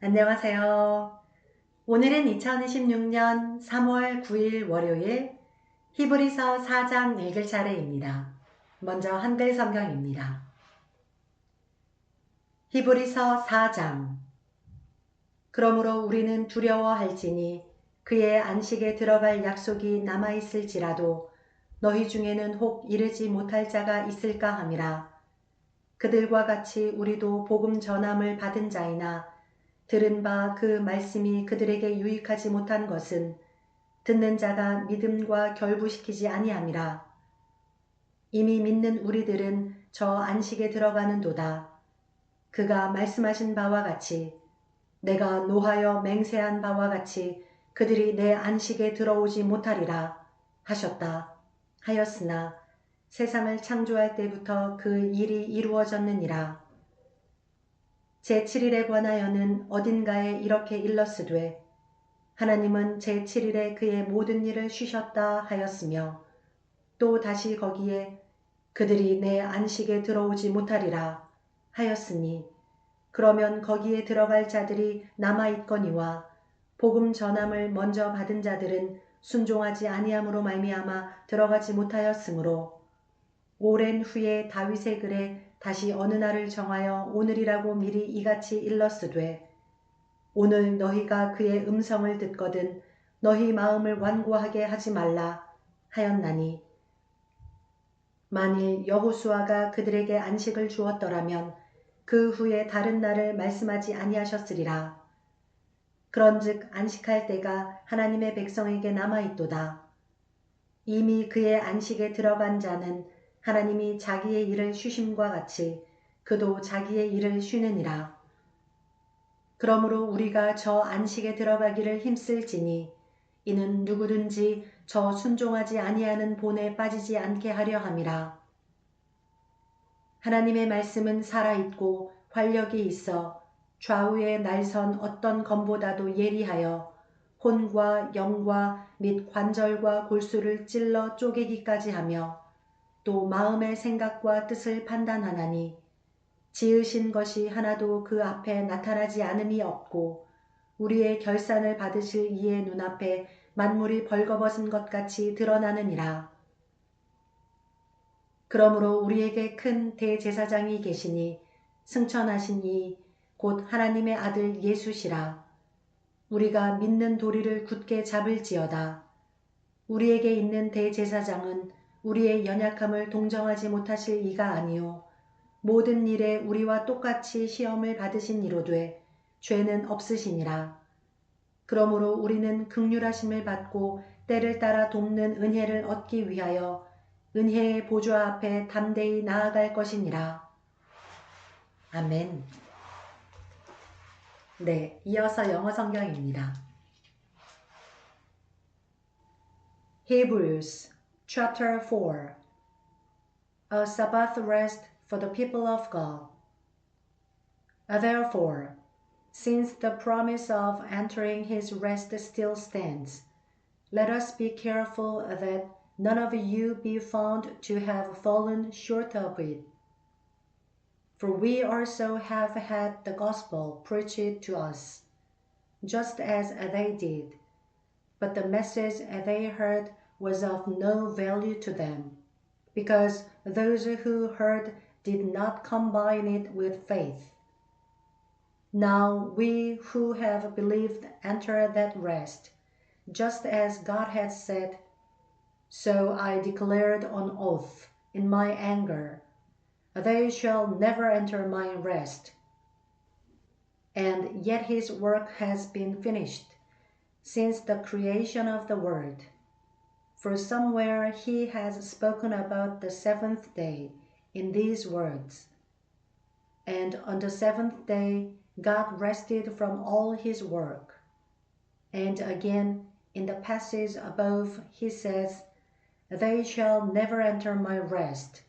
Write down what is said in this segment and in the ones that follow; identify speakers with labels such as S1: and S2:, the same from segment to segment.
S1: 안녕하세요. 오늘은 2026년 3월 9일 월요일 히브리서 4장 읽을 차례입니다. 먼저 한글 성경입니다. 히브리서 4장. 그러므로 우리는 두려워할지니 그의 안식에 들어갈 약속이 남아있을지라도 너희 중에는 혹 이르지 못할 자가 있을까 함이라. 그들과 같이 우리도 복음 전함을 받은 자이나 들은 바 그 말씀이 그들에게 유익하지 못한 것은 듣는 자가 믿음과 결부시키지 아니함이라. 이미 믿는 우리들은 저 안식에 들어가는도다. 그가 말씀하신 바와 같이 내가 노하여 맹세한 바와 같이 그들이 내 안식에 들어오지 못하리라 하셨다 하였으나 세상을 창조할 때부터 그 일이 이루어졌느니라. 제7일에 관하여는 어딘가에 이렇게 일렀으되 하나님은 제7일에 그의 모든 일을 쉬셨다 하였으며 또 다시 거기에 그들이 내 안식에 들어오지 못하리라 하였으니 그러면 거기에 들어갈 자들이 남아있거니와 복음 전함을 먼저 받은 자들은 순종하지 아니함으로 말미암아 들어가지 못하였으므로 오랜 후에 다윗의 글에 다시 어느 날을 정하여 오늘이라고 미리 이같이 일렀으되 오늘 너희가 그의 음성을 듣거든 너희 마음을 완고하게 하지 말라 하였나니 만일 여호수아가 그들에게 안식을 주었더라면 그 후에 다른 날을 말씀하지 아니하셨으리라. 그런즉 안식할 때가 하나님의 백성에게 남아있도다. 이미 그의 안식에 들어간 자는 하나님이 자기의 일을 쉬심과 같이 그도 자기의 일을 쉬느니라. 그러므로 우리가 저 안식에 들어가기를 힘쓸지니 이는 누구든지 저 순종하지 아니하는 본에 빠지지 않게 하려 함이라. 하나님의 말씀은 살아있고 활력이 있어 좌우에 날선 어떤 검보다도 예리하여 혼과 영과 및 관절과 골수를 찔러 쪼개기까지 하며 또 마음의 생각과 뜻을 판단하나니 지으신 것이 하나도 그 앞에 나타나지 않음이 없고 우리의 결산을 받으실 이의 눈앞에 만물이 벌거벗은 것 같이 드러나느니라. 그러므로 우리에게 큰 대제사장이 계시니 승천하신 이 곧 하나님의 아들 예수시라. 우리가 믿는 도리를 굳게 잡을지어다. 우리에게 있는 대제사장은 우리의 연약함을 동정하지 못하실 이가 아니요 모든 일에 우리와 똑같이 시험을 받으신 이로되 죄는 없으시니라. 그러므로 우리는 긍휼하심을 받고 때를 따라 돕는 은혜를 얻기 위하여 은혜의 보좌 앞에 담대히 나아갈 것이니라. 아멘. 네, 이어서 영어 성경입니다. Hebrews chapter 4 A Sabbath rest for the people of God. Therefore, since the promise of entering his rest still stands, let us be careful that none of you be found to have fallen short of it. For we also have had the gospel preached to us, just as they did, but the message they heard was of no value to them, because those who heard did not combine it with faith. Now we who have believed enter that rest, just as God had said, So I declared on oath in my anger, They shall never enter my rest. And yet his work has been finished since the creation of the world. For somewhere he has spoken about the seventh day in these words, And on the seventh day God rested from all his work. And again in the passage above he says, They shall never enter my rest.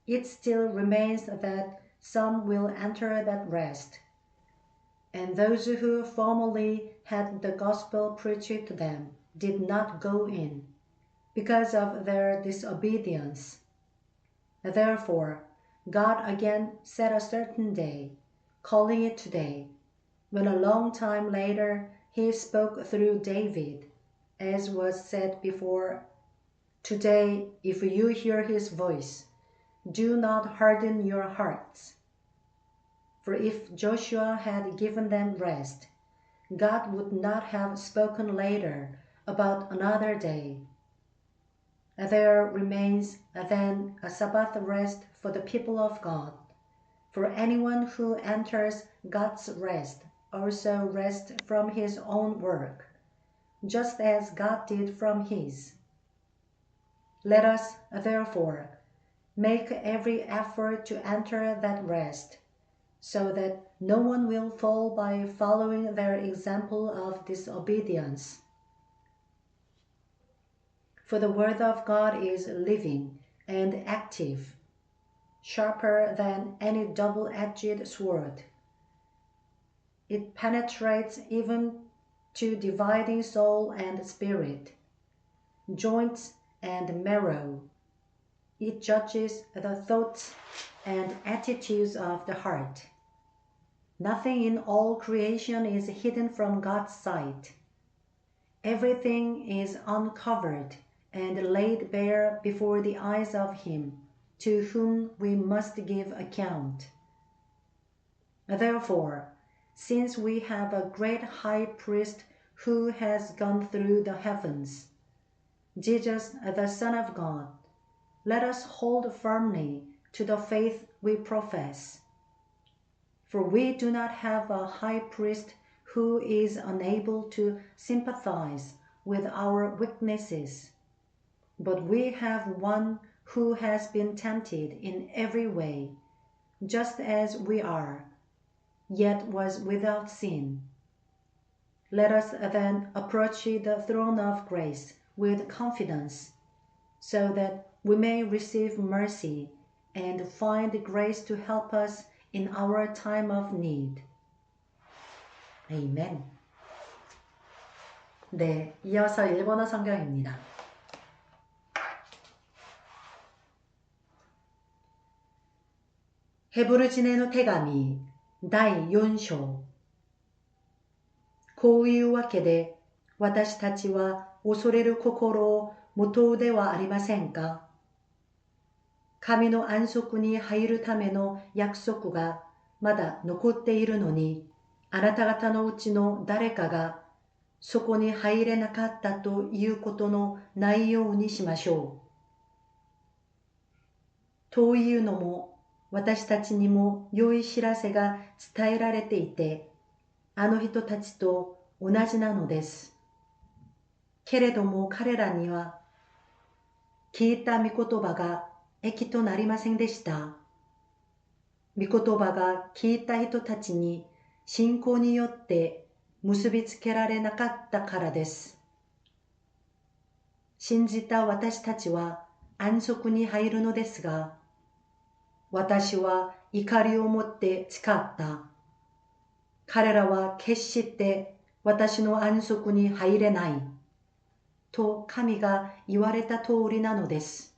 S1: It still remains that some will enter that rest, and those who formerly had the gospel preached to them did not go in, because of their disobedience. Therefore, God again set a certain day, calling it today, when a long time later he spoke through David, as was said before, "Today, if you hear his voice, do not harden your hearts." For if Joshua had given them rest, God would not have spoken later about another day. There remains then a Sabbath rest for the people of God. For anyone who enters God's rest also rests from his own work, just as God did from his. Let us, therefore, make every effort to enter that rest, so that no one will fall by following their example of disobedience. For the word of God is living and active, sharper than any double-edged sword. It penetrates even to dividing soul and spirit, joints and marrow. It judges the thoughts and attitudes of the heart. Nothing in all creation is hidden from God's sight. Everything is uncovered and laid bare before the eyes of Him to whom we must give account. Therefore, since we have a great high priest who has gone through the heavens, Jesus, the Son of God, let us hold firmly to the faith we profess. For we do not have a high priest who is unable to sympathize with our weaknesses, but we have one who has been tempted in every way, just as we are, yet was without sin. Let us then approach the throne of grace with confidence, so that we may receive mercy and find grace to help us in our time of need. 아멘. 네, 이어서 일본어 성경입니다. 헤브르진への手紙第4章。こういうわけで、私たちは恐れる心を持とうではありませんか。神の安息に入るための約束がまだ残っているのに、あなた方のうちの誰かがそこに入れなかったということのないようにしましょう。というのも、私たちにも良い知らせが伝えられていて、あの人たちと同じなのです。けれども彼らには、聞いた御言葉が益となりませんでした。御言葉が聞いた人たちに信仰によって結びつけられなかったからです。信じた私たちは安息に入るのですが、私は怒りを持って誓った。彼らは決して私の安息に入れない。と神が言われた通りなのです。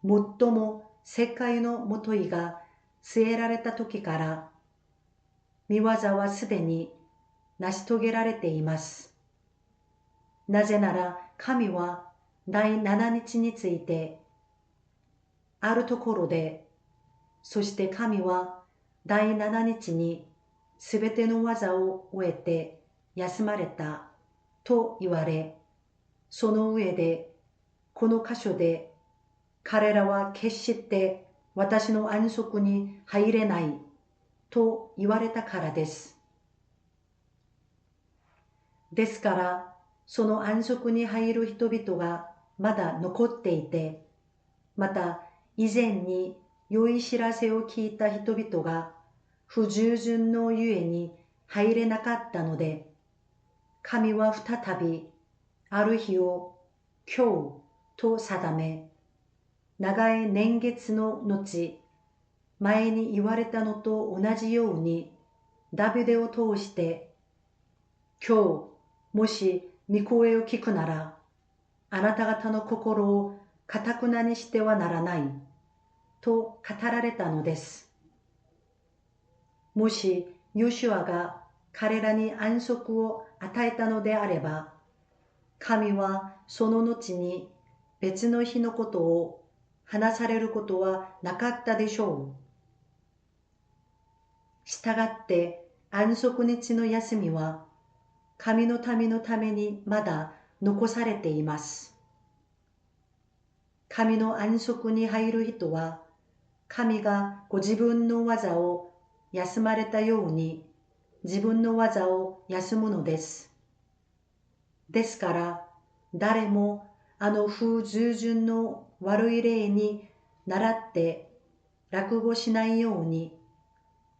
S1: もっとも世界のもといが据えられた時から、御業はすでに成し遂げられています。なぜなら神は第7日について、あるところで、そして神は第7日にすべての技を終えて休まれたと言われ、その上でこの箇所で彼らは決して私の安息に入れないと言われたからです。ですから、その安息に入る人々がまだ残っていて、また以前に良い知らせを聞いた人々が不従順のゆえに入れなかったので、神は再びある日を今日と定め、長い年月の後、前に言われたのと同じようにダビデを通して、今日もし御声を聞くなら、あなた方の心を堅くなにしてはならないと語られたのです。もしヨシュアが彼らに安息を与えたのであれば、神はその後に別の日のことを話されることはなかったでしょう。したがって安息日の休みは神の民のためにまだ残されています。神の安息に入る人は、神がご自分の技を休まれたように自分の技を休むのです。ですから、誰もあの不従順の悪い例に倣って落語しないように、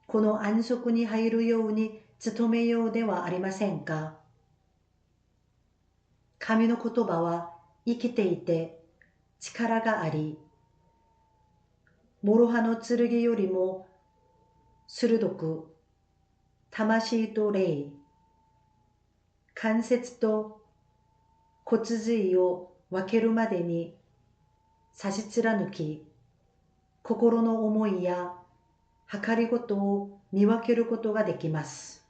S1: この安息に入るように努めようではありませんか。神の言葉は生きていて力があり、諸刃の剣よりも鋭く、魂と霊、関節と骨髄を分けるまでに差し貫き、心の思いや計りごとを見分けることができます。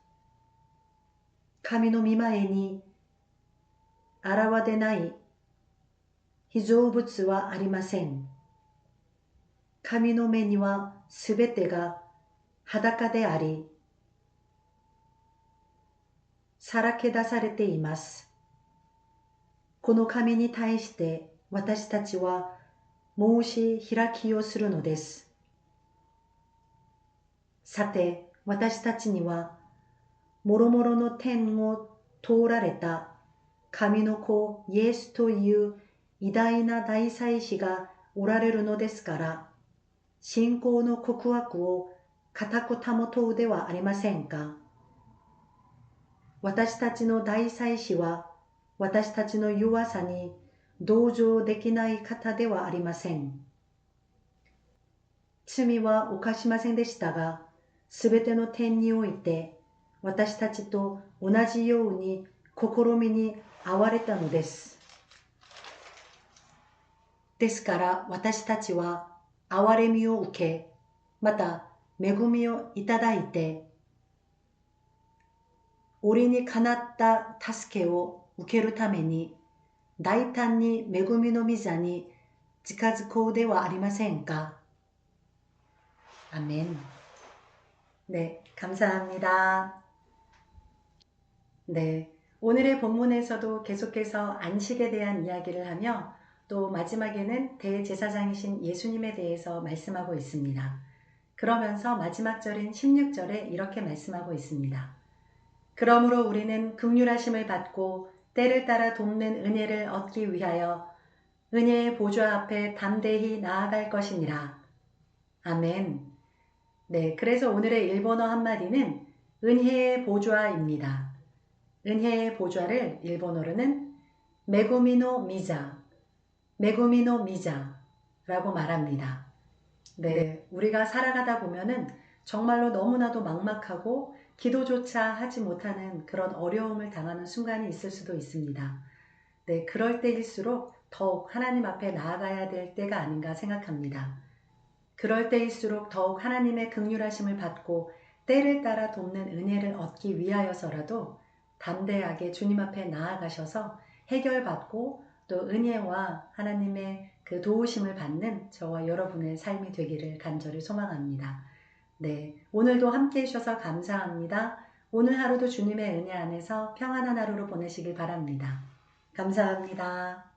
S1: 神の御前に現れない被造物はありません。神の目にはすべてが裸であり、さらけ出されています。この神に対して私たちは申し開きをするのです。さて、私たちには、もろもろの天を通られた神の子イエスという偉大な大祭司がおられるのですから、信仰の告白を固く保とうではありませんか。私たちの大祭司は、私たちの弱さに同情できない方ではありません。罪は犯しませんでしたが、すべての点において私たちと同じように試みに遭われたのです。ですから私たちは憐れみを受け、また恵みをいただいて、折にかなった助けを受けるために大胆に恵みの御座に近づこうではありませんか。아멘. 네, 감사합니다. 네, 오늘의 본문에서도 계속해서 안식에 대한 이야기를 하며 또 마지막에는 대제사장이신 예수님에 대해서 말씀하고 있습니다. 그러면서 마지막 절인 16절에 이렇게 말씀하고 있습니다. 그러므로 우리는 긍휼하심을 받고 때를 따라 돕는 은혜를 얻기 위하여 은혜의 보좌 앞에 담대히 나아갈 것이니라. 아멘. 네, 그래서 오늘의 일본어 한마디는 은혜의 보좌입니다. 은혜의 보좌를 일본어로는 메구미노 미자, 메구미노 미자라고 말합니다. 네, 우리가 살아가다 보면은 정말로 너무나도 막막하고 기도조차 하지 못하는 그런 어려움을 당하는 순간이 있을 수도 있습니다. 네, 그럴 때일수록 더욱 하나님 앞에 나아가야 될 때가 아닌가 생각합니다. 그럴 때일수록 더욱 하나님의 긍휼하심을 받고 때를 따라 돕는 은혜를 얻기 위하여서라도 담대하게 주님 앞에 나아가셔서 해결받고 또 은혜와 하나님의 그 도우심을 받는 저와 여러분의 삶이 되기를 간절히 소망합니다. 네, 오늘도 함께 해주셔서 감사합니다. 오늘 하루도 주님의 은혜 안에서 평안한 하루로 보내시길 바랍니다. 감사합니다.